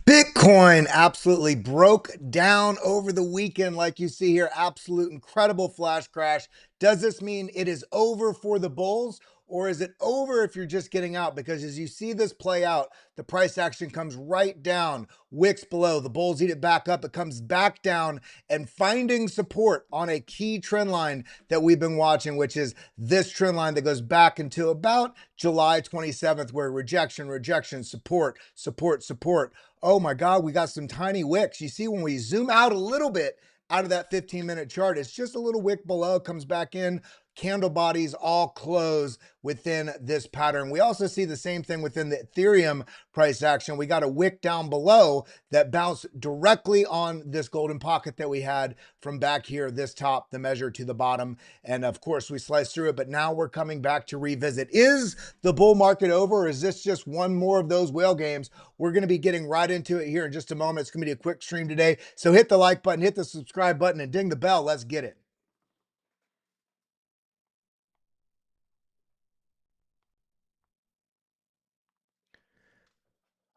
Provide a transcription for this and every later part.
Bitcoin absolutely broke down over the weekend, like you see here. Absolute incredible flash crash. Does this mean it is over for the bulls, or is it over if you're just getting out? Because as you see this play out, the price action comes right down, wicks below. The bulls eat it back up. It comes back down and finding support on a key trend line that we've been watching, which is this trend line that goes back into about July 27th, where rejection, rejection, support, support, support. Oh my God, we got some tiny wicks. You see, when we zoom out a little bit out of that 15-minute chart, it's just a little wick below, comes back in, candle bodies all close within this pattern. We also see the same thing within the Ethereum price action. We got a wick down below that bounced directly on this golden pocket that we had from back here, this top, the measure to the bottom. And of course, we sliced through it, but now we're coming back to revisit. Is the bull market over, or is this just one more of those whale games? We're going to be getting right into it here in just a moment. It's going to be a quick stream today. So hit the like button, hit the subscribe button, and ding the bell. Let's get it.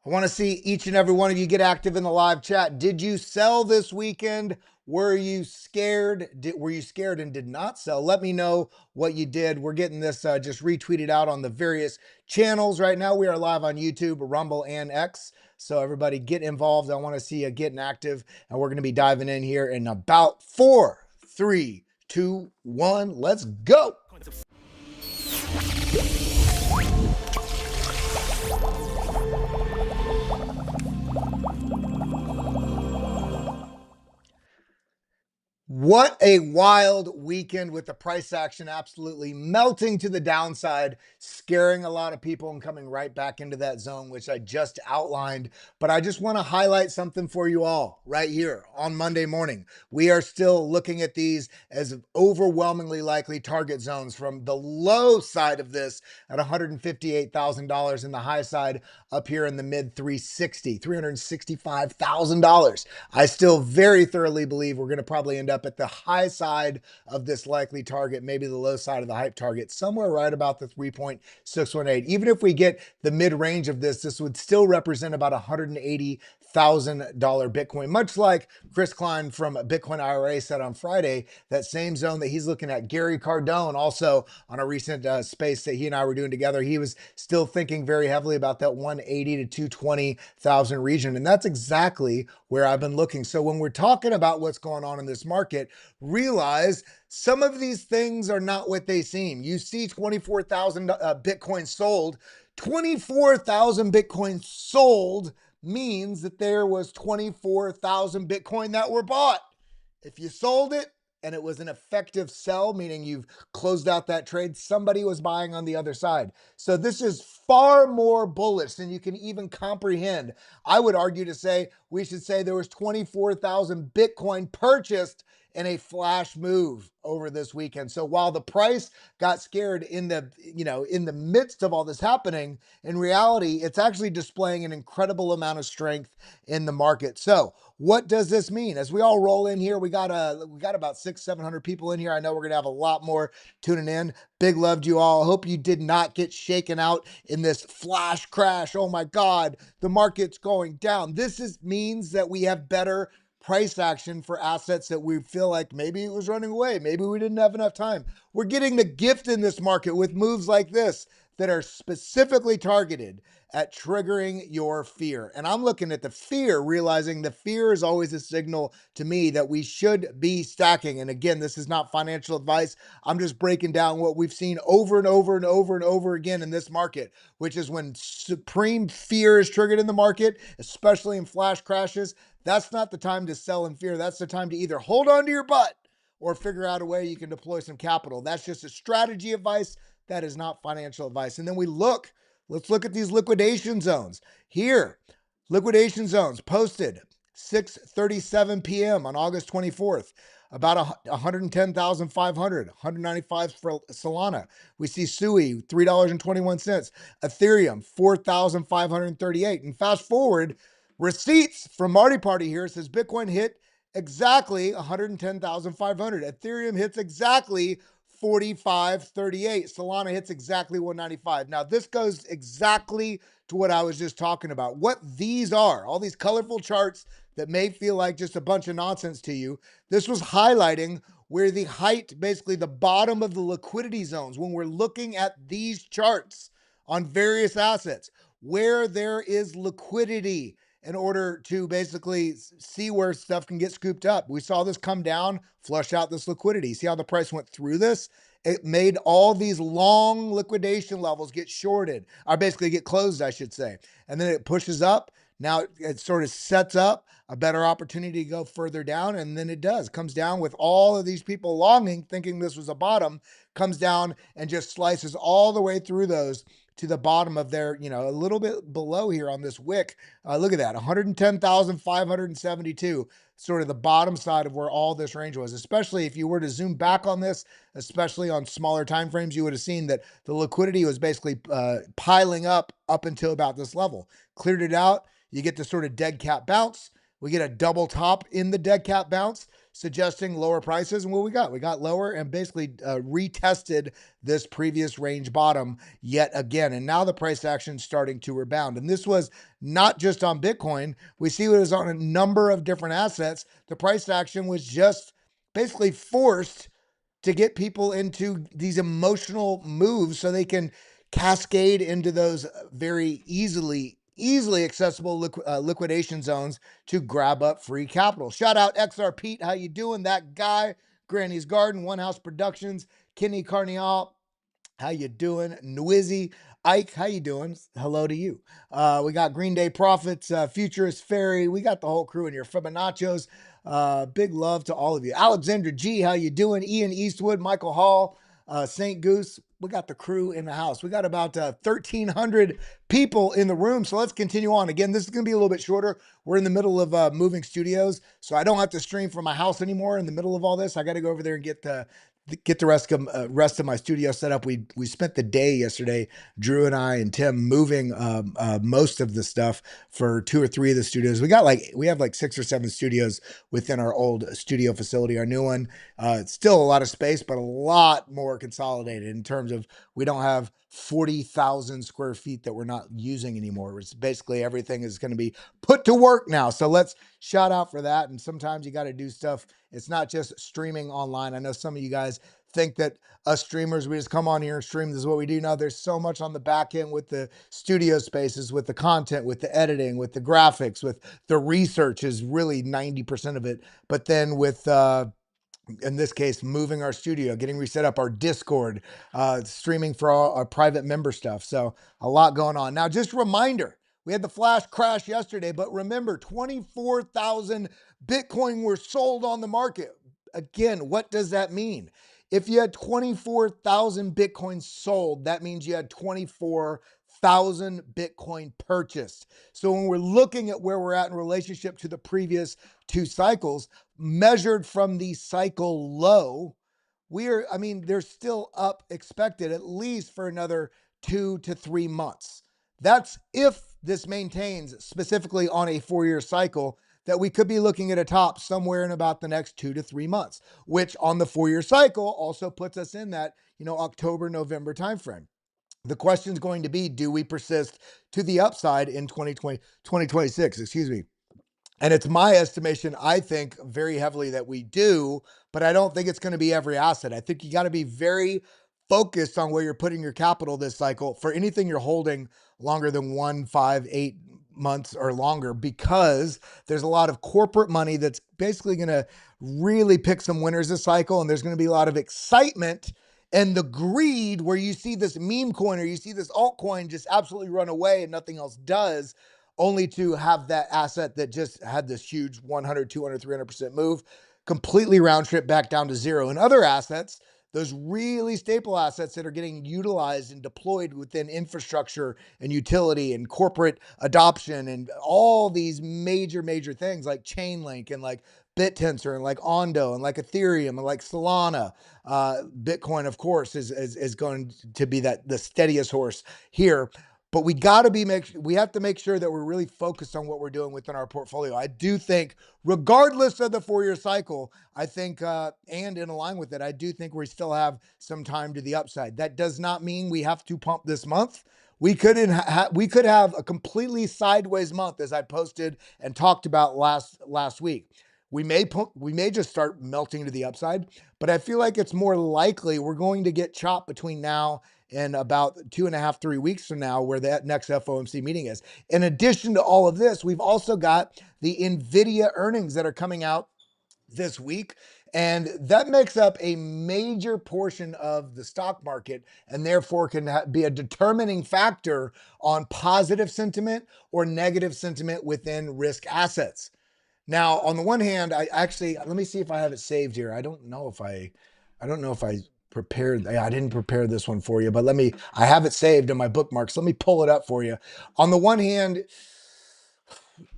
I want to see each and every one of you get active in the live chat. Did you sell this weekend? Were you scared? Were you scared and did not sell? Let me know what you did. We're getting this just retweeted out on the various channels right now. We are live on YouTube, Rumble, and X. So everybody get involved. I want to see you getting active, and we're going to be diving in here in about 4, 3, 2, 1. Let's go. What a wild weekend with the price action absolutely melting to the downside, scaring a lot of people and coming right back into that zone, which I just outlined. But I just want to highlight something for you all right here on Monday morning. We are still looking at these as overwhelmingly likely target zones, from the low side of this at $158,000 and the high side up here in the mid $365,000. I still very thoroughly believe we're going to probably end up at the high side of this likely target, maybe the low side of the hype target, somewhere right about the 3.618. Even if we get the mid-range of this would still represent about $180,000 Bitcoin, much like Chris Klein from Bitcoin IRA said on Friday. That same zone that he's looking at. Gary Cardone also on a recent space that he and I were doing together, he was still thinking very heavily about that 180 to 220,000 region, and that's exactly where I've been looking. So when we're talking about what's going on in this market, realize some of these things are not what they seem. You see 24,000 Bitcoin sold. 24,000 Bitcoin sold means that there was 24,000 Bitcoin that were bought. If you sold it and it was an effective sell, meaning you've closed out that trade, somebody was buying on the other side. So this is far more bullish than you can even comprehend. I would argue to say we should say there was 24,000 Bitcoin purchased in a flash move over this weekend. So while the price got scared in the midst of all this happening, in reality, it's actually displaying an incredible amount of strength in the market. So what does this mean? As we all roll in here, we got about 600-700 people in here. I know we're gonna have a lot more tuning in. Big love to you all. I hope you did not get shaken out in this flash crash. Oh my God, the market's going down. This means that we have better price action for assets that we feel like maybe it was running away. Maybe we didn't have enough time. We're getting the gift in this market with moves like this that are specifically targeted at triggering your fear. And I'm looking at the fear, realizing the fear is always a signal to me that we should be stacking. And again, this is not financial advice. I'm just breaking down what we've seen over and over and over and over again in this market, which is when supreme fear is triggered in the market, especially in flash crashes. That's not the time to sell in fear. That's the time to either hold on to your butt or figure out a way you can deploy some capital. That's just a strategy advice. That is not financial advice. And then let's look at these liquidation zones. Here, liquidation zones posted 6:37 p.m. on August 24th. About 110,500, 195 for Solana. We see SUI, $3.21. Ethereum, 4,538. And fast forward, receipts from Marty Party here says Bitcoin hit exactly 110,500. Ethereum hits exactly 45.38. Solana hits exactly 195. Now, this goes exactly to what I was just talking about. What these are, all these colorful charts that may feel like just a bunch of nonsense to you, this was highlighting where the height, basically the bottom of the liquidity zones, when we're looking at these charts on various assets, where there is liquidity in order to basically see where stuff can get scooped up. We saw this come down, flush out this liquidity. See how the price went through this? It made all these long liquidation levels get shorted, or basically get closed, I should say. And then it pushes up. Now it sort of sets up a better opportunity to go further down. And then it does, comes down with all of these people longing, thinking this was a bottom, comes down and just slices all the way through those to the bottom of their, a little bit below here on this wick. Look at that, 110,572, sort of the bottom side of where all this range was. Especially if you were to zoom back on this, especially on smaller time frames, you would have seen that the liquidity was basically piling up until about this level. Cleared it out. You get the sort of dead cat bounce. We get a double top in the dead cat bounce, suggesting lower prices. And what we got lower and basically retested this previous range bottom yet again. And now the price action is starting to rebound. And this was not just on Bitcoin. We see it was on a number of different assets. The price action was just basically forced to get people into these emotional moves so they can cascade into those very easily accessible liquidation zones to grab up free capital. Shout out XR Pete. How you doing? That guy, Granny's Garden, One House Productions, Kenny Carnial. How you doing? Nwizzy. Ike, how you doing? Hello to you. We got Green Day Profits, Futurist Fairy. We got the whole crew in here. Fibonaccios. Big love to all of you. Alexandra G, how you doing? Ian Eastwood, Michael Hall, St. Goose. We got the crew in the house. We got about 1,300 people in the room. So let's continue on. Again, this is going to be a little bit shorter. We're in the middle of moving studios, so I don't have to stream from my house anymore in the middle of all this. I got to go over there and get the rest of my studio set up. We spent the day yesterday, Drew and I and Tim, moving most of the stuff for 2 or 3 of the studios. We have like 6 or 7 studios within our old studio facility. Our new one, it's still a lot of space, but a lot more consolidated in terms of we don't have 40,000 square feet that we're not using anymore. It's basically everything is going to be put to work now. So let's shout out for that. And sometimes you got to do stuff. It's not just streaming online. I know some of you guys think that us streamers, we just come on here and stream. This is what we do. Now there's so much on the back end with the studio spaces, with the content, with the editing, with the graphics, with the research is really 90% of it. But then with, in this case, moving our studio, getting reset up, our Discord, streaming for our private member stuff. So a lot going on. Now, just a reminder, we had the flash crash yesterday, but remember, 24,000 Bitcoin were sold on the market. Again, what does that mean? If you had 24,000 Bitcoin sold, that means you had 24,000 Bitcoin purchased. So when we're looking at where we're at in relationship to the previous 2 cycles, measured from the cycle low, they're still up expected at least for another 2 to 3 months. That's if this maintains specifically on a 4-year cycle, that we could be looking at a top somewhere in about the next 2 to 3 months, which on the 4-year cycle also puts us in that, October, November timeframe. The question is going to be, do we persist to the upside in 2026, excuse me? And it's my estimation, I think very heavily that we do, but I don't think it's going to be every asset. I think you got to be very focused on where you're putting your capital this cycle for anything you're holding longer than 1, 5, 8 months or longer, because there's a lot of corporate money that's basically going to really pick some winners this cycle. And there's going to be a lot of excitement and the greed where you see this meme coin or you see this altcoin just absolutely run away and nothing else does, only to have that asset that just had this huge 100, 200, 300% move completely round trip back down to zero. And other assets, those really staple assets that are getting utilized and deployed within infrastructure and utility and corporate adoption and all these major things like chainlink and like bittensor and like Ondo and like Ethereum and like Solana. Bitcoin, of course, is going to be the steadiest horse here. But we have to make sure that we're really focused on what we're doing within our portfolio. I do think, regardless of the 4-year cycle, I think, and in line with it, I do think we still have some time to the upside. That does not mean we have to pump this month. we could have a completely sideways month, as I posted and talked about last week. We may just start melting to the upside, but I feel like it's more likely we're going to get chopped between now and about 2.5, 3 weeks from now, where that next FOMC meeting is. In addition to all of this, we've also got the Nvidia earnings that are coming out this week. And that makes up a major portion of the stock market, and therefore can be a determining factor on positive sentiment or negative sentiment within risk assets. Now, on the one hand, let me see if I have it saved here. I don't know if I prepared. I didn't prepare this one for you, but I have it saved in my bookmarks. Let me pull it up for you. On the one hand,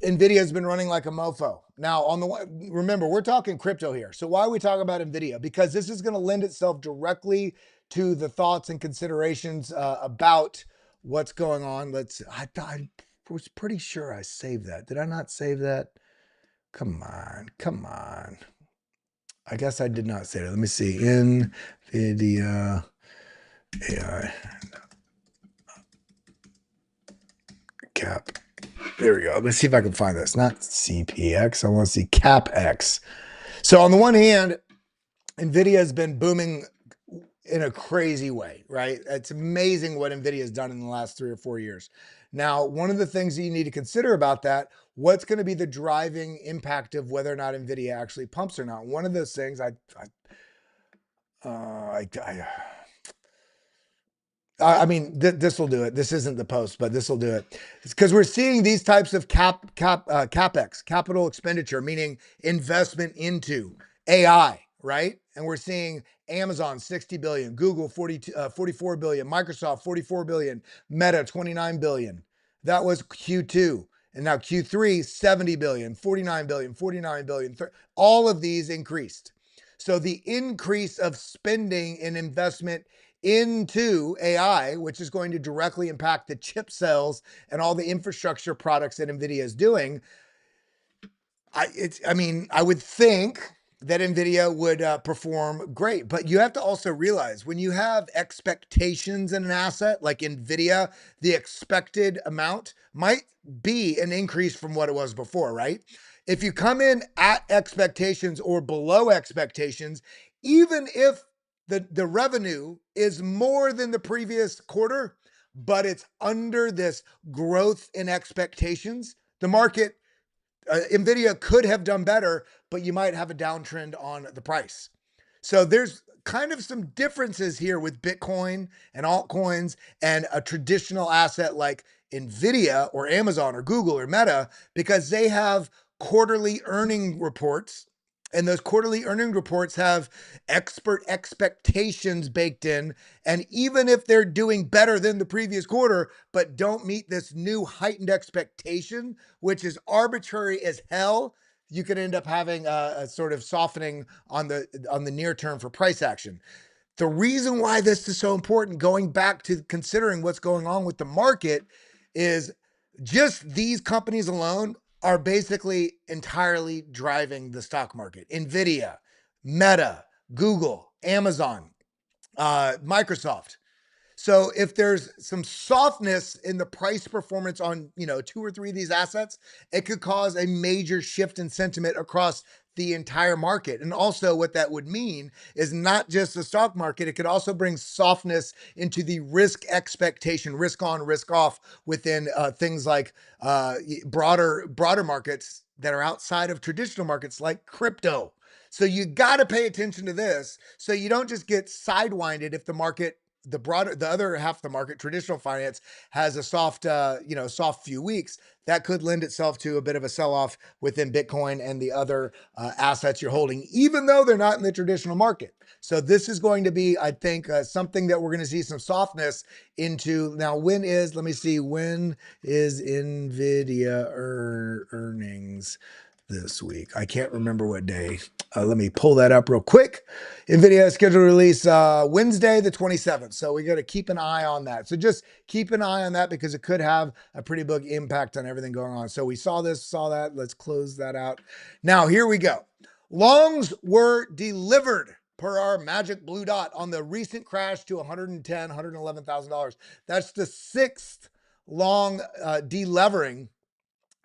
Nvidia has been running like a mofo. Now, remember, we're talking crypto here. So why are we talking about Nvidia? Because this is going to lend itself directly to the thoughts and considerations about what's going on. I was pretty sure I saved that. Did I not save that? Come on. I guess I did not save it. Let me see. Nvidia AI cap. There we go. Let's see if I can find this. Not CPX. I want to see CapX. So on the one hand, Nvidia has been booming in a crazy way, right? It's amazing what Nvidia has done in the last 3 or 4 years. Now, one of the things that you need to consider about that, what's going to be the driving impact of whether or not Nvidia actually pumps or not? One of those things this will do it. This isn't the post, but this will do it. It's because we're seeing these types of CapEx, capital expenditure, meaning investment into AI, right? And we're seeing Amazon, 60 billion, Google, 44 billion, Microsoft, 44 billion, Meta, 29 billion. That was Q2. And now Q3, 70 billion, 49 billion, 49 billion. All of these increased. So the increase of spending and investment into AI, which is going to directly impact the chip sales and all the infrastructure products that Nvidia is doing. I would think that Nvidia would perform great, but you have to also realize when you have expectations in an asset like Nvidia, the expected amount might be an increase from what it was before, right? If you come in at expectations or below expectations, even if the revenue is more than the previous quarter, but it's under this growth in expectations, the market, Nvidia could have done better, but you might have a downtrend on the price. So there's kind of some differences here with Bitcoin and altcoins and a traditional asset like Nvidia or Amazon or Google or Meta, because they have quarterly earning reports. And those quarterly earning reports have expert expectations baked in. And even if they're doing better than the previous quarter, but don't meet this new heightened expectation, which is arbitrary as hell, you could end up having a sort of softening on the near term for price action. The reason why this is so important, going back to considering what's going on with the market, is just these companies alone are basically entirely driving the stock market. Nvidia, Meta, Google, Amazon, Microsoft. So if there's some softness in the price performance on, 2 or 3 of these assets, it could cause a major shift in sentiment across the entire market. And also what that would mean is not just the stock market, it could also bring softness into the risk expectation, risk on, risk off within things like broader markets that are outside of traditional markets like crypto. So you got to pay attention to this so you don't just get sidewinded if the market, the other half of the market, traditional finance, has a soft few weeks. That could lend itself to a bit of a sell-off within Bitcoin and the other assets you're holding, even though they're not in the traditional market. So this is going to be, I think, something that we're going to see some softness into. Now, when is Nvidia earnings this week? I can't remember what day. Let me pull that up real quick. Nvidia is scheduled to release Wednesday, the 27th. So we got to keep an eye on that. So just keep an eye on that because it could have a pretty big impact on everything going on. So we saw that. Let's close that out. Now, here we go. Longs were delivered per our magic blue dot on the recent crash to $110,000, $111,000. That's the sixth long delevering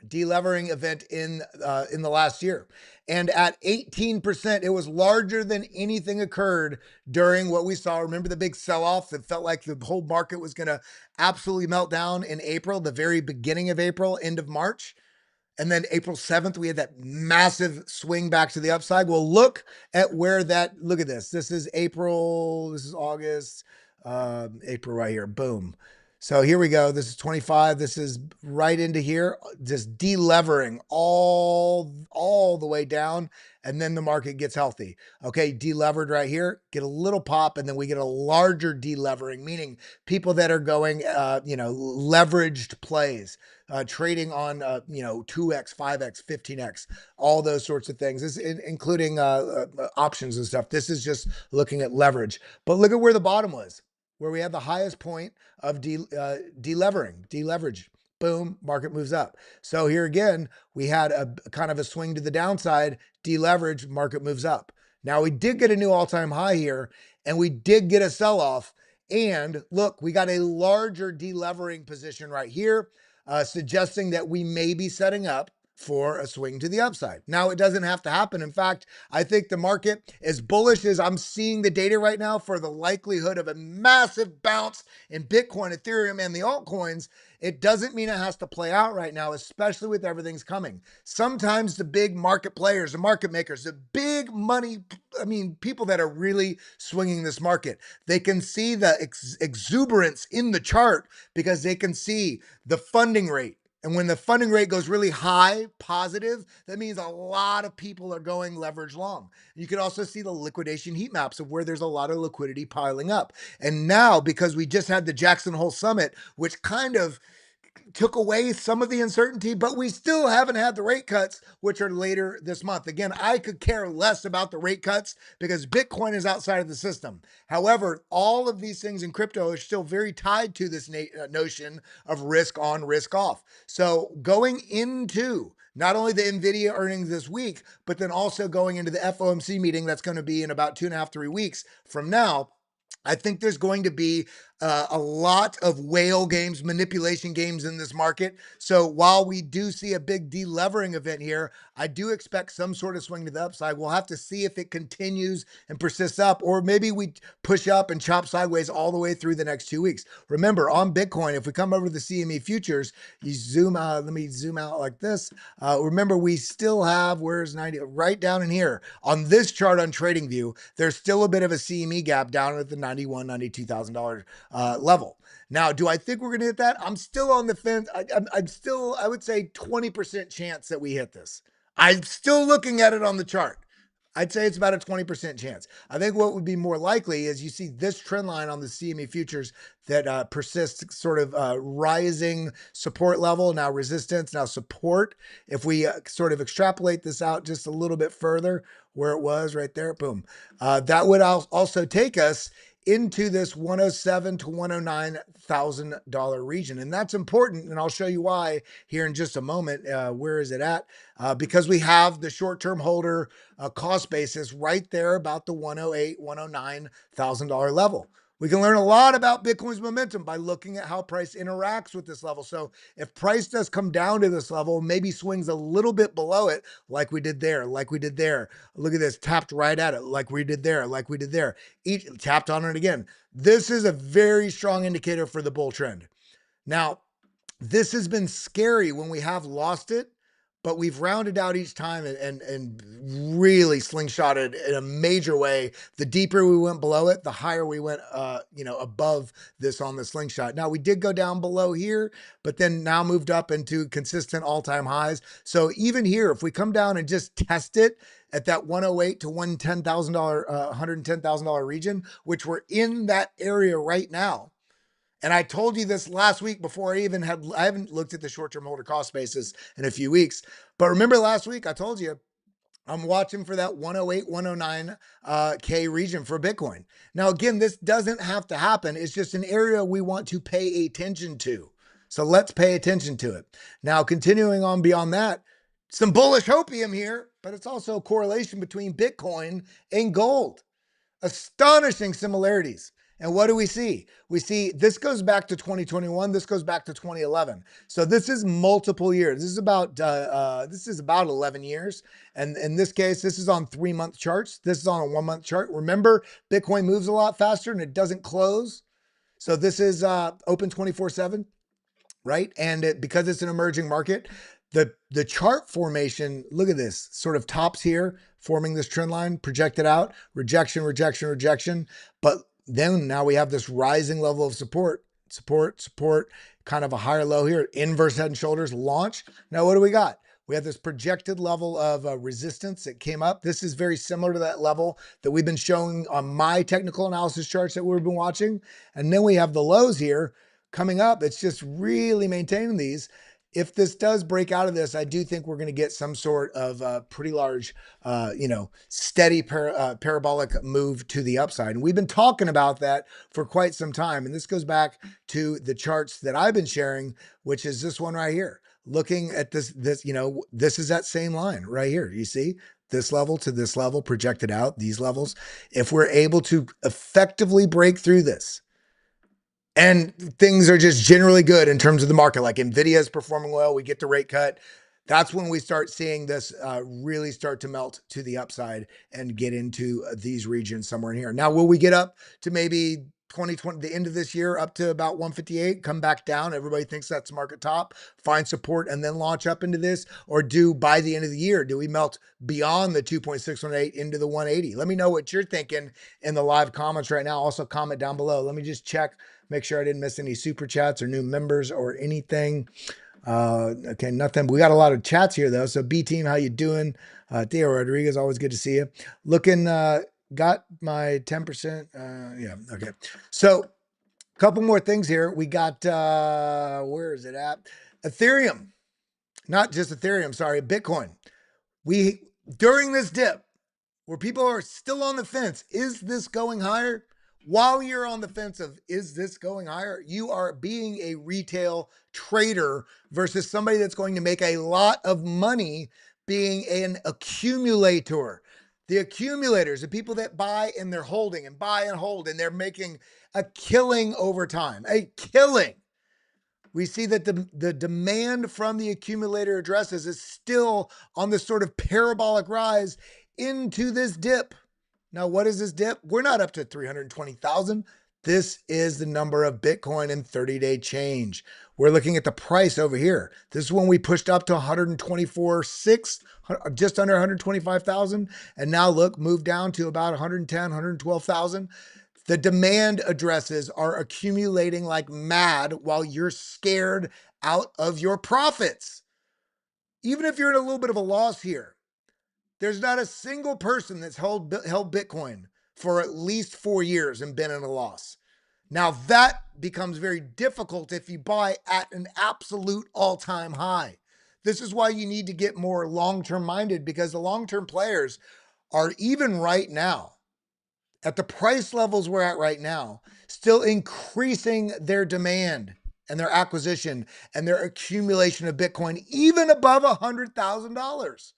event in the last year. And at 18%, it was larger than anything occurred during what we saw. Remember the big sell-off that felt like the whole market was going to absolutely melt down in April, the very beginning of April, end of March. And then April 7th, we had that massive swing back to the upside. Well, look at where that, look at this. This is April, this is August, April right here, boom. So here we go. This is 25. This is right into here, just delevering all the way down. And then the market gets healthy. Okay, delevered right here, get a little pop, and then we get a larger delevering, meaning people that are going, leveraged plays, trading on, 2x, 5x, 15x, all those sorts of things, this including options and stuff. This is just looking at leverage. But look at where the bottom was, where we had the highest point of deleverage. Boom, market moves up. So here again, we had a kind of a swing to the downside, deleverage, market moves up. Now we did get a new all-time high here, and we did get a sell-off. And look, we got a larger delevering position right here, suggesting that we may be setting up for a swing to the upside. Now, it doesn't have to happen. In fact, I think the market, as bullish as I'm seeing the data right now for the likelihood of a massive bounce in Bitcoin, Ethereum, and the altcoins, it doesn't mean it has to play out right now, especially with everything's coming. Sometimes the big market players, the market makers, the big money, people that are really swinging this market, they can see the exuberance in the chart because they can see the funding rate. And when the funding rate goes really high, positive, that means a lot of people are going leverage long. You can also see the liquidation heat maps of where there's a lot of liquidity piling up. And now, because we just had the Jackson Hole Summit, which kind of took away some of the uncertainty, but we still haven't had the rate cuts, which are later this month. Again, I could care less about the rate cuts because Bitcoin is outside of the system. However, all of these things in crypto are still very tied to this notion of risk on, risk off. So going into not only the Nvidia earnings this week, but then also going into the FOMC meeting that's going to be in about 2.5, 3 weeks from now, I think there's going to be a lot of whale games, manipulation games in this market. So while we do see a big delevering event here, I do expect some sort of swing to the upside. We'll have to see if it continues and persists up, or maybe we push up and chop sideways all the way through the next 2 weeks. Remember, on Bitcoin, if we come over to the CME futures, you zoom out, let me zoom out like this. Remember, we still have, where's 90? Right down in here. On this chart on TradingView, there's still a bit of a CME gap down at the $91,000, $92,000 level. Now, do I think we're going to hit that? I'm still on the fence. I'm still, I would say 20% chance that we hit this. I'm still looking at it on the chart. I'd say it's about a 20% chance. I think what would be more likely is you see this trend line on the CME futures that persists, sort of rising support level, now resistance, now support. If we sort of extrapolate this out just a little bit further, where it was right there, boom, that would also take us into this $107,000 to $109,000 region. And that's important. And I'll show you why here in just a moment. Where is it at? Because we have the short-term holder cost basis right there about the $108,000, $109,000 level. We can learn a lot about Bitcoin's momentum by looking at how price interacts with this level. So if price does come down to this level, maybe swings a little bit below it, like we did there, like we did there. Look at this, tapped right at it, like we did there, like we did there. Each tapped on it again. This is a very strong indicator for the bull trend. Now, this has been scary when we have lost it, but we've rounded out each time and really slingshotted in a major way. The deeper we went below it, the higher we went, above this on the slingshot. Now we did go down below here, but then now moved up into consistent all-time highs. So even here, if we come down and just test it at that $108,000 to $110,000 region, which we're in that area right now. And I told you this last week before I haven't looked at the short-term holder cost basis in a few weeks. But remember last week, I told you, I'm watching for that 108, 109 K region for Bitcoin. Now, again, this doesn't have to happen. It's just an area we want to pay attention to. So let's pay attention to it. Now, continuing on beyond that, some bullish hopium here, but it's also a correlation between Bitcoin and gold. Astonishing similarities. And what do we see? We see this goes back to 2021. This goes back to 2011. So this is multiple years. This is about 11 years. And in this case, this is on 3-month charts. This is on a 1-month chart. Remember, Bitcoin moves a lot faster and it doesn't close. So this is open 24/7, right? And because it's an emerging market, the chart formation, look at this, sort of tops here, forming this trend line, projected out, rejection, rejection, rejection. But then now we have this rising level of support, kind of a higher low here, inverse head and shoulders, launch. Now what do we got? We have this projected level of resistance that came up. This is very similar to that level that we've been showing on my technical analysis charts that we've been watching. And then we have the lows here coming up. It's just really maintaining these. If this does break out of this, I do think we're going to get some sort of pretty large, steady parabolic move to the upside. And we've been talking about that for quite some time. And this goes back to the charts that I've been sharing, which is this one right here. Looking at this is that same line right here. You see this level to this level projected out, these levels. If we're able to effectively break through this, and things are just generally good in terms of the market, like Nvidia is performing well, we get the rate cut. That's when we start seeing this really start to melt to the upside and get into these regions somewhere in here. Now, will we get up to maybe 2020, the end of this year, up to about 158, come back down? Everybody thinks that's market top, find support, and then launch up into this? Or by the end of the year, do we melt beyond the 2.618 into the 180? Let me know what you're thinking in the live comments right now. Also comment down below. Let me just check, make sure I didn't miss any super chats or new members or anything. Okay, nothing. We got a lot of chats here though. So B team, how you doing? Theo Rodriguez, always good to see you. Looking, got my 10%. Yeah, okay. So a couple more things here. We got, where is it at? Ethereum, not just Ethereum, sorry, Bitcoin. During this dip where people are still on the fence, is this going higher? While you're on the fence of, is this going higher? You are being a retail trader versus somebody that's going to make a lot of money being an accumulator. The accumulators, the people that buy and they're holding and buy and hold, and they're making a killing over time, a killing. We see that the demand from the accumulator addresses is still on this sort of parabolic rise into this dip. Now, what is this dip? We're not up to 320,000. This is the number of Bitcoin in 30-day change. We're looking at the price over here. This is when we pushed up to 124.6, just under 125,000. And now look, moved down to about 110, 112,000. The demand addresses are accumulating like mad while you're scared out of your profits. Even if you're in a little bit of a loss here, there's not a single person that's held Bitcoin for at least 4 years and been in a loss. Now that becomes very difficult if you buy at an absolute all-time high. This is why you need to get more long-term minded, because the long-term players are, even right now, at the price levels we're at right now, still increasing their demand and their acquisition and their accumulation of Bitcoin, even above $100,000.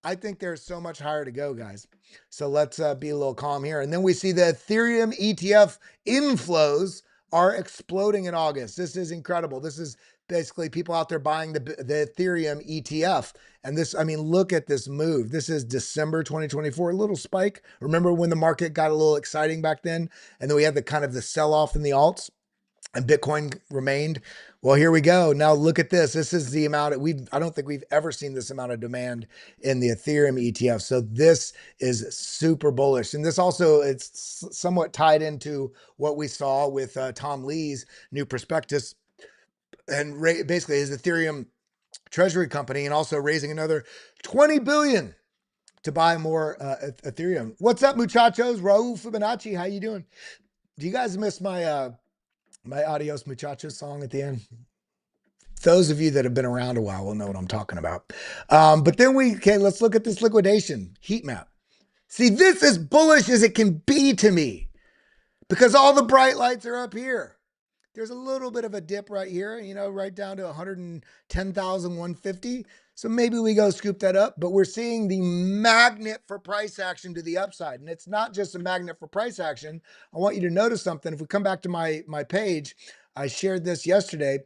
I think there's so much higher to go, guys. So let's be a little calm here. And then we see the Ethereum ETF inflows are exploding in August. This is incredible. This is basically people out there buying the Ethereum ETF. And this, I mean, look at this move. This is December 2024, a little spike. Remember when the market got a little exciting back then? And then we had the kind of the sell-off in the alts and Bitcoin remained. Well, here we go. Now look at this. This is the amount I don't think we've ever seen this amount of demand in the Ethereum ETF. So this is super bullish. And this also, it's somewhat tied into what we saw with Tom Lee's new prospectus and basically his Ethereum treasury company, and also raising another 20 billion to buy more Ethereum. What's up, muchachos? Raul Fibonacci, how you doing? Do you guys miss my my Adios Muchachos song at the end? Those of you that have been around a while will know what I'm talking about. But then let's look at this liquidation heat map. See, this is bullish as it can be to me, because all the bright lights are up here. There's a little bit of a dip right here, right down to 110,150. So maybe we go scoop that up, but we're seeing the magnet for price action to the upside. And it's not just a magnet for price action. I want you to notice something. If we come back to my page, I shared this yesterday.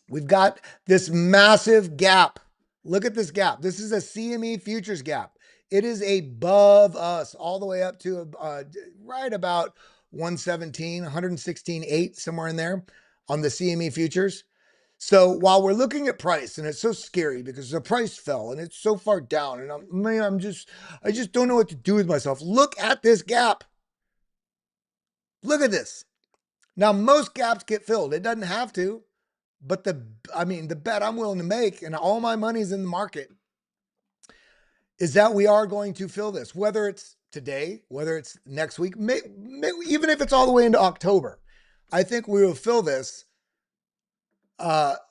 We've got this massive gap. Look at this gap. This is a CME futures gap. It is above us all the way up to right about 117, 116.8, somewhere in there on the CME futures. So while we're looking at price, and it's so scary because the price fell and it's so far down, and I just don't know what to do with myself. Look at this gap. Look at this. Now, most gaps get filled. It doesn't have to, but the bet I'm willing to make, and all my money's in the market, is that we are going to fill this, whether it's today, whether it's next week, even if it's all the way into October. I think we will fill this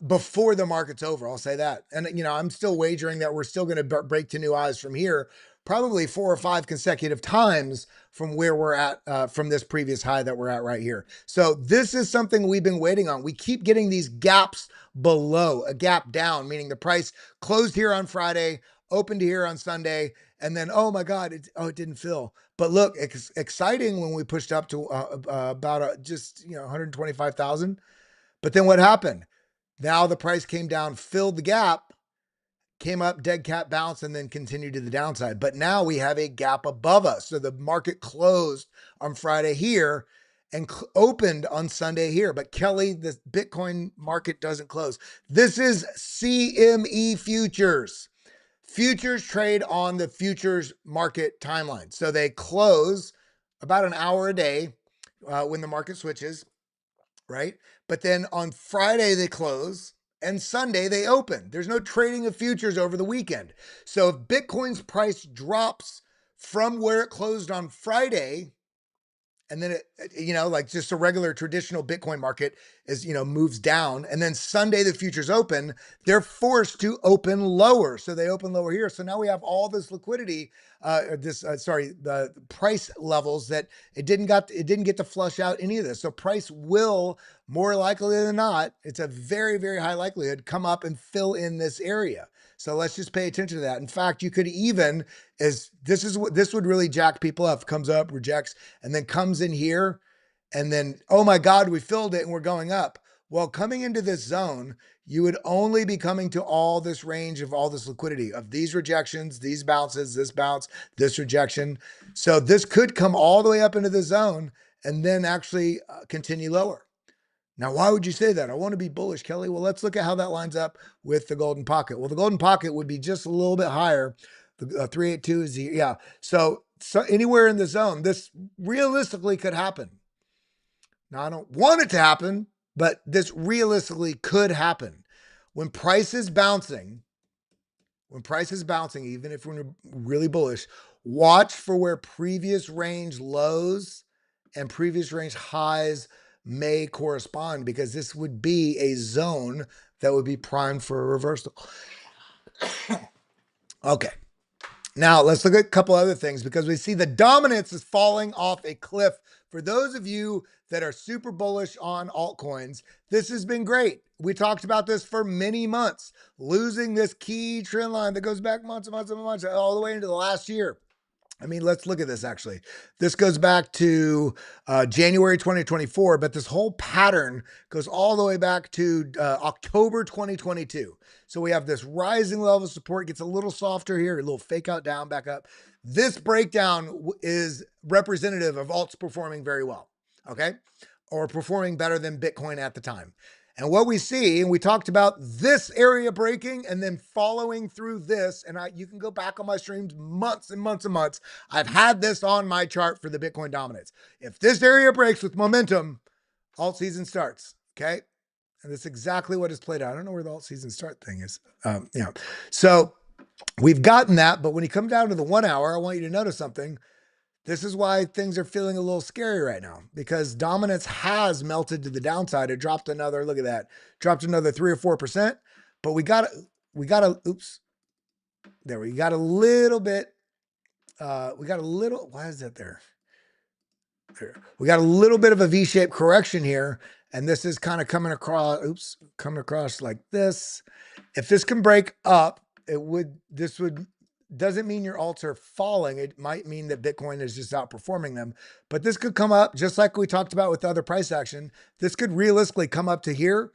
before the market's over. I'll say that. And, I'm still wagering that we're still going to break to new highs from here, probably 4 or 5 consecutive times from where we're at, from this previous high that we're at right here. So this is something we've been waiting on. We keep getting these gaps below, a gap down, meaning the price closed here on Friday, opened here on Sunday, and then, oh my God, it didn't fill. But look, it's exciting when we pushed up to about just 125,000. But then what happened? Now the price came down, filled the gap, came up, dead cat bounce, and then continued to the downside. But now we have a gap above us. So the market closed on Friday here and opened on Sunday here. But Kelly, the Bitcoin market doesn't close. This is CME futures. Futures trade on the futures market timeline. So they close about an hour a day when the market switches, right? But then on Friday they close and Sunday they open. There's no trading of futures over the weekend. So if Bitcoin's price drops from where it closed on Friday, and then it, like just a regular traditional Bitcoin market is, moves down, and then Sunday the futures open, they're forced to open lower. So they open lower here. So now we have all this liquidity, the price levels that it didn't get to flush out any of this. So price will, more likely than not, it's a very, very high likelihood, come up and fill in this area. So let's just pay attention to that. In fact, you could even, this would really jack people up. Comes up, rejects, and then comes in here, and then, oh my God, we filled it and we're going up. Well, coming into this zone, you would only be coming to all this range of all this liquidity of these rejections, these bounces, this bounce, this rejection. So this could come all the way up into the zone and then actually continue lower. Now, why would you say that? I want to be bullish, Kelly. Well, let's look at how that lines up with the golden pocket. Well, the golden pocket would be just a little bit higher. The 382 is yeah. So anywhere in the zone, this realistically could happen. Now, I don't want it to happen, but this realistically could happen. When price is bouncing, even if we're really bullish, watch for where previous range lows and previous range highs may correspond, because this would be a zone that would be primed for a reversal. Okay. Now let's look at a couple other things, because we see the dominance is falling off a cliff. For those of you that are super bullish on altcoins, this has been great. We talked about this for many months, losing this key trend line that goes back months and months and months, all the way into the last year. I mean, let's look at this actually. This goes back to January 2024, but this whole pattern goes all the way back to October 2022. So we have this rising level of support, gets a little softer here, a little fake out down, back up. This breakdown is representative of alts performing very well, okay? Or performing better than Bitcoin at the time. And what we see, and we talked about this area breaking and then following through this, and you can go back on my streams months and months and months. I've had this on my chart for the Bitcoin dominance. If this area breaks with momentum, alt season starts, okay? And that's exactly what has played out. I don't know where the alt season start thing is. So we've gotten that, but when you come down to the 1 hour, I want you to notice something. This is why things are feeling a little scary right now, because dominance has melted to the downside. It dropped another, look at that, dropped another 3 or 4%, but we got a little bit, why is that there? We got a little bit of a V-shaped correction here, and this is kind of coming across like this. If this can break up this would doesn't mean your alts are falling. It might mean that Bitcoin is just outperforming them. But this could come up just like we talked about with other price action. This could realistically come up to here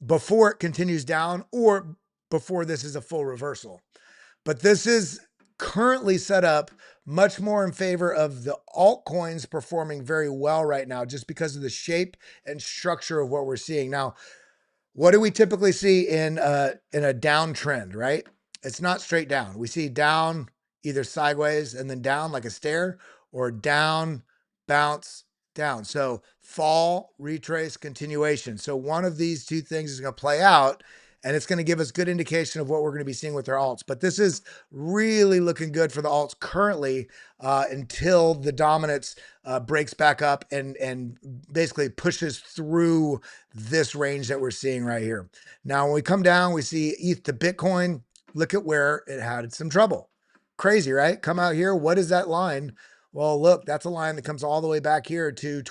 before it continues down or before this is a full reversal. But this is currently set up much more in favor of the altcoins performing very well right now, just because of the shape and structure of what we're seeing. Now, what do we typically see in a downtrend, right? It's not straight down. We see down either sideways and then down like a stair, or down, bounce, down. So fall, retrace, continuation. So one of these two things is going to play out, and it's going to give us good indication of what we're going to be seeing with our alts. But this is really looking good for the alts currently until the dominance breaks back up and basically pushes through this range that we're seeing right here. Now, when we come down, we see ETH to Bitcoin. Look at where it had some trouble. Crazy, right? Come out here. What is that line? Well, look, that's a line that comes all the way back here to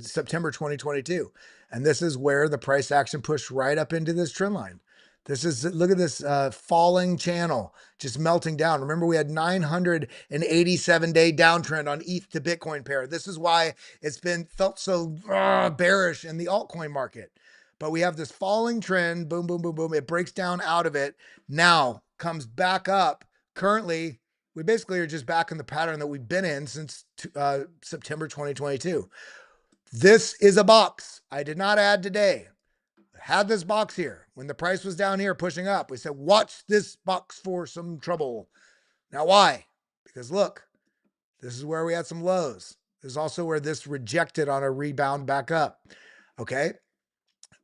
September 2022. And this is where the price action pushed right up into this trend line. Look at this falling channel just melting down. Remember, we had 987-day downtrend on ETH to Bitcoin pair. This is why it's been felt so bearish in the altcoin market. But we have this falling trend, boom, boom, boom, boom. It breaks down out of it. Now comes back up. Currently, we basically are just back in the pattern that we've been in since September 2022. This is a box I did not add today. Had this box here when the price was down here pushing up. We said, watch this box for some trouble. Now, why? Because look, this is where we had some lows. This is also where this rejected on a rebound back up. Okay.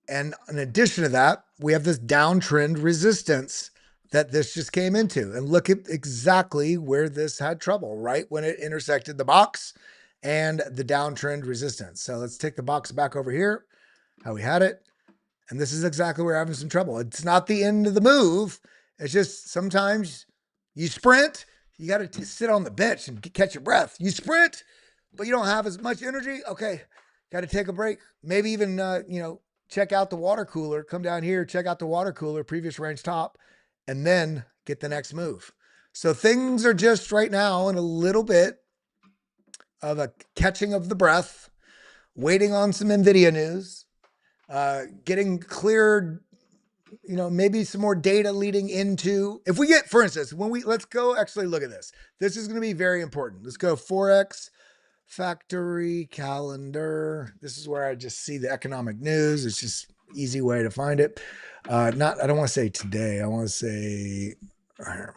And in addition to that, we have this downtrend resistance that this just came into. And look at exactly where this had trouble, right when it intersected the box and the downtrend resistance. So let's take the box back over here, how we had it. And this is exactly where we're having some trouble. It's not the end of the move. It's just sometimes you sprint, you got to sit on the bench and catch your breath. You sprint, but you don't have as much energy. Okay, got to take a break. Maybe even, check out the water cooler, come down here, check out the water cooler, previous range top, and then get the next move. So things are just right now in a little bit of a catching of the breath, waiting on some Nvidia news, getting cleared, maybe some more data leading into, if we get, for instance, let's go actually look at this. This is going to be very important. Let's go Forex factory calendar. This is where I just see the economic news. It's just easy way to find it. I don't want to say today. I want to say, let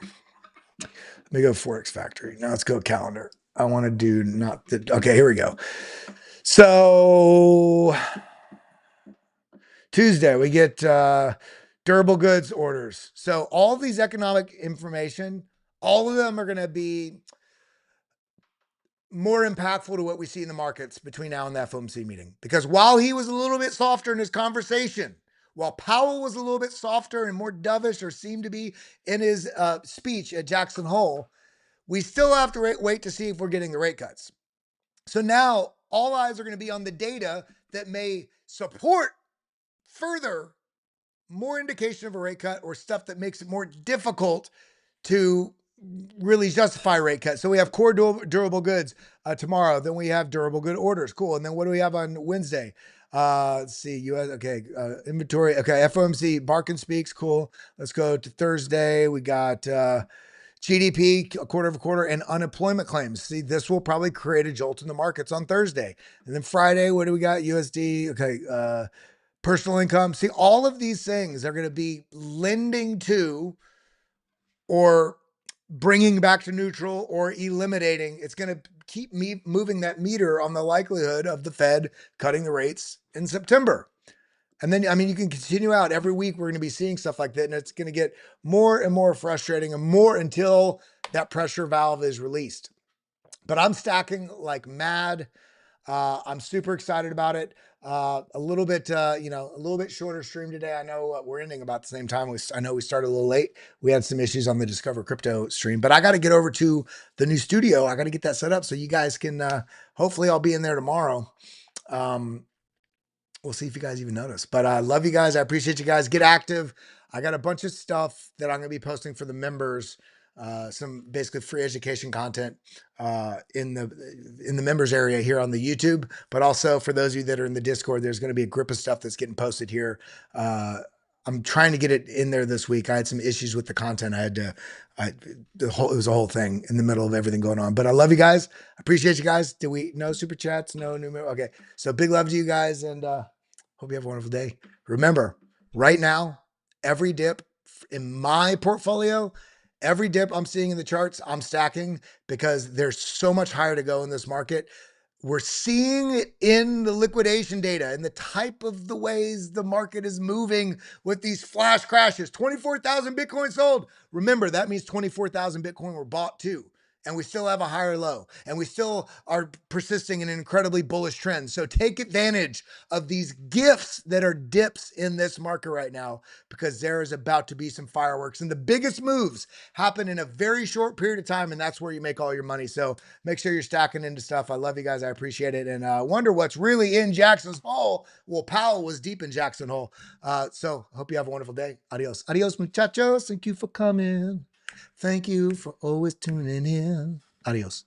me go Forex factory. Now let's go calendar. I want to do okay, here we go. So Tuesday, we get durable goods orders. So all these economic information, all of them are going to be more impactful to what we see in the markets between now and the FOMC meeting. Because while he was a little bit softer in his conversation, while Powell was a little bit softer and more dovish, or seemed to be in his speech at Jackson Hole, we still have to wait to see if we're getting the rate cuts. So now all eyes are going to be on the data that may support further more indication of a rate cut, or stuff that makes it more difficult to really justify rate cut. So we have core durable goods tomorrow. Then we have durable good orders. Cool. And then what do we have on Wednesday? Let's see. US. Okay. Inventory. Okay. FOMC. Barkin speaks. Cool. Let's go to Thursday. We got GDP quarter over quarter and unemployment claims. See, this will probably create a jolt in the markets on Thursday. And then Friday, what do we got? USD. Okay. Personal income. See, all of these things are going to be lending to, or bringing back to neutral, or eliminating. It's going to keep moving that meter on the likelihood of the Fed cutting the rates in September. And then, you can continue out every week. We're going to be seeing stuff like that, and it's going to get more and more frustrating, and more until that pressure valve is released. But I'm stacking like mad. I'm super excited about it. A little bit shorter stream today. I know we're ending about the same time. I know we started a little late. We had some issues on the Discover Crypto stream, but I got to get over to the new studio. I got to get that set up so you guys can, hopefully I'll be in there tomorrow. We'll see if you guys even notice, but I love you guys. I appreciate you guys. Get active. I got a bunch of stuff that I'm going to be posting for the members. Some basically free education content in the members area here on the YouTube, but also for those of you that are in the Discord, there's going to be a grip of stuff that's getting posted here. I'm trying to get it in there this week. I had some issues with the content. It was a whole thing in the middle of everything going on. But I love you guys. I appreciate you guys. No super chats? No new? Okay. So big love to you guys, and hope you have a wonderful day. Remember, right now, every dip in my portfolio, every dip I'm seeing in the charts, I'm stacking because there's so much higher to go in this market. We're seeing it in the liquidation data and the type of the ways the market is moving with these flash crashes. 24,000 Bitcoin sold. Remember, that means 24,000 Bitcoin were bought too. And we still have a higher low, and we still are persisting in an incredibly bullish trend. So take advantage of these gifts that are dips in this market right now, because there is about to be some fireworks, and the biggest moves happen in a very short period of time, and that's where you make all your money. So make sure you're stacking into stuff. I love you guys. I appreciate it. And wonder what's really in Jackson's Hole. Well, Powell was deep in Jackson Hole. So hope you have a wonderful day. Adios. Adios, muchachos. Thank you for coming. Thank you for always tuning in. Adios.